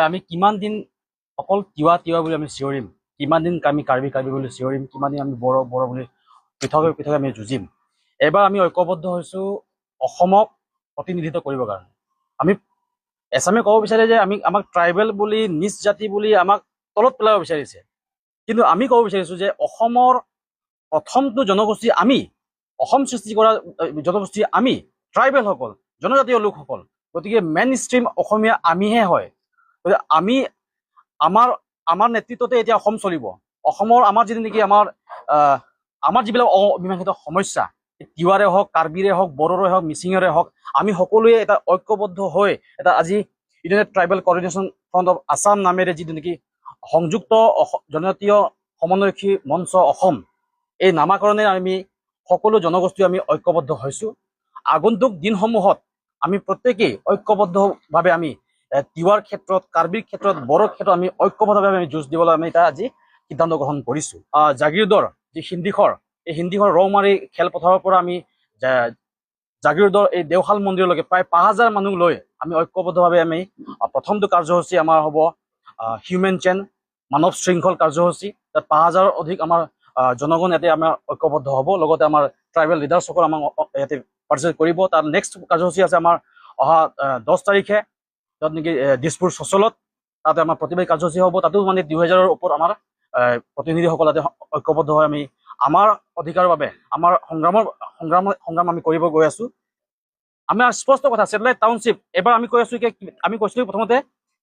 আমি কিমান দিন অকল তিৱা তিৱা বুলি আমি চিঞৰিম, কিমান দিন আমি কাৰ্বি কাৰ্বি বুলি চিঞৰিম, কিমান দিন আমি বড়ো বড়ো বুলি পৃথকে পৃথকে আমি যুঁজিম। এবাৰ আমি ঐক্যবদ্ধ হৈছো অসমক প্ৰতিনিধিত্ব কৰিবৰ কাৰণে। আমি এছামে ক'ব বিচাৰে যে আমাক ট্ৰাইবেল বুলি, নিজ জাতি বুলি আমাক তলত পেলাব বিচাৰিছে, কিন্তু আমি ক'ব বিচাৰিছো যে অসমৰ প্ৰথমটো জনগোষ্ঠী আমি, অসম সৃষ্টি কৰা জনগোষ্ঠী আমি, ট্ৰাইবেলসকল, জনজাতীয় লোকসকল। গতিকে মেইন ষ্ট্ৰীম অসমীয়া আমিহে হয়। গতিকে আমি আমাৰ নেতৃত্বতে এতিয়া অসম চলিব। অসমৰ আমাৰ যিটো নেকি আমাৰ যিবিলাক অমীমাংসিত সমস্যা, তিৱাৰে হওক, কাৰ্বিৰে হওক, বড়োৰে হওক, মিচিঙৰে হওক, আমি সকলোৱে এটা ঐক্যবদ্ধ হৈ এটা আজি United tribal coordination front of Assam নামেৰে যিটো নেকি সংযুক্ত জনজাতীয় সমন্বয়ক্ষী মঞ্চ অসম, এই নামাকৰণে আমি সকলো জনগোষ্ঠী আমি ঐক্যবদ্ধ হৈছো। আগন্তুক দিনসমূহত আমি প্ৰত্যেকেই ঐক্যবদ্ধভাৱে আমি তিৱাৰ ক্ষেত্ৰত, কাৰ্বিৰ ক্ষেত্ৰত, বড়োৰ ক্ষেত্ৰত আমি ঐক্যবদ্ধভাৱে আমি যুঁজ দিবলৈ আমি এটা আজি সিদ্ধান্ত গ্ৰহণ কৰিছো। জাগিৰোডৰ যি হিন্দীখৰ, এই হিন্দীখৰ ৰৌমাৰী খেলপথাৰৰ পৰা আমি জাগিৰোডৰ এই দেওশাল মন্দিৰলৈকে প্ৰায় ৫,০০০ মানুহ লৈ আমি ঐক্যবদ্ধভাৱে আমি প্ৰথমটো কাৰ্যসূচী আমাৰ হ'ব হিউমেন চেইন, মানৱ শৃংখল কাৰ্যসূচী। তাত ৫,০০০ৰ অধিক আমাৰ জনগণ ইয়াতে আমাৰ ঐক্যবদ্ধ হ'ব। লগতে আমাৰ ট্ৰাইবেল লিডাৰ্ছসকল আমাক ইয়াতে পাৰ্টিচিপেট কৰিব। তাৰ নেক্সট কাৰ্যসূচী আছে আমাৰ অহা 10 তাৰিখে, য'ত নেকি দিছপুৰ চচলত, তাতে আমাৰ প্ৰতিবাদী কাৰ্যসূচী হ'ব। তাতো মানে ২,০০০ৰ ওপৰত আমাৰ প্ৰতিনিধিসকল তাতে ঐক্যবদ্ধ হৈ আমি আমাৰ অধিকাৰৰ বাবে আমাৰ সংগ্ৰাম আমি কৰিব গৈ আছো। আমাৰ স্পষ্ট কথা, ছেটেলাইট টাউনশ্বিপ এবাৰ আমি কৈ আছো, আমি কৈছিলো প্ৰথমতে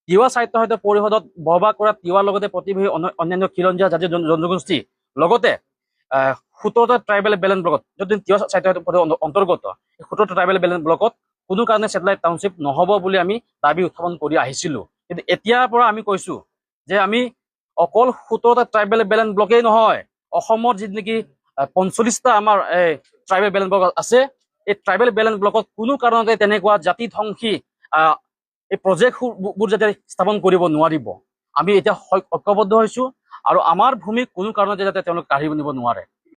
তিৱা সাহিত্য পৰিষদত বহবাস কৰা তিৱাৰ লগতে প্ৰতিৱেশী অন্যান্য খিলঞ্জীয়া জাতীয় জনগোষ্ঠী, লগতে ১৭টা ট্ৰাইবেল বেলেঞ্চ ব্লকত, যদি তিৱা সাহিত্য পৰিষদৰ অন্তৰ্গত ১৭টা ট্ৰাইবেল বেলেঞ্চ ব্লকত কোনো কাৰণে ছেটেলাইট টাউনশ্বিপ নহ'ব বুলি আমি দাবী উত্থাপন কৰি আহিছিলো। কিন্তু এতিয়াৰ পৰা আমি কৈছো যে আমি অকল ১৭টা ট্ৰাইবেল বেলেঞ্চ ব্লকেই নহয়, অসমৰ যি নেকি ৪৫টা আমাৰ ট্ৰাইবেল বেলেঞ্চ ব্লক আছে, এই ট্ৰাইবেল বেলেঞ্চ ব্লকত কোনো কাৰণতে তেনেকুৱা জাতি ধ্বংসী এই প্ৰজেক্টবোৰ যাতে স্থাপন কৰিব নোৱাৰিব। আমি এতিয়া ঐক্যবদ্ধ হৈছো আৰু আমাৰ ভূমিক কোনো কাৰণতে যাতে তেওঁলোকে কাঢ়ি নিব নোৱাৰে।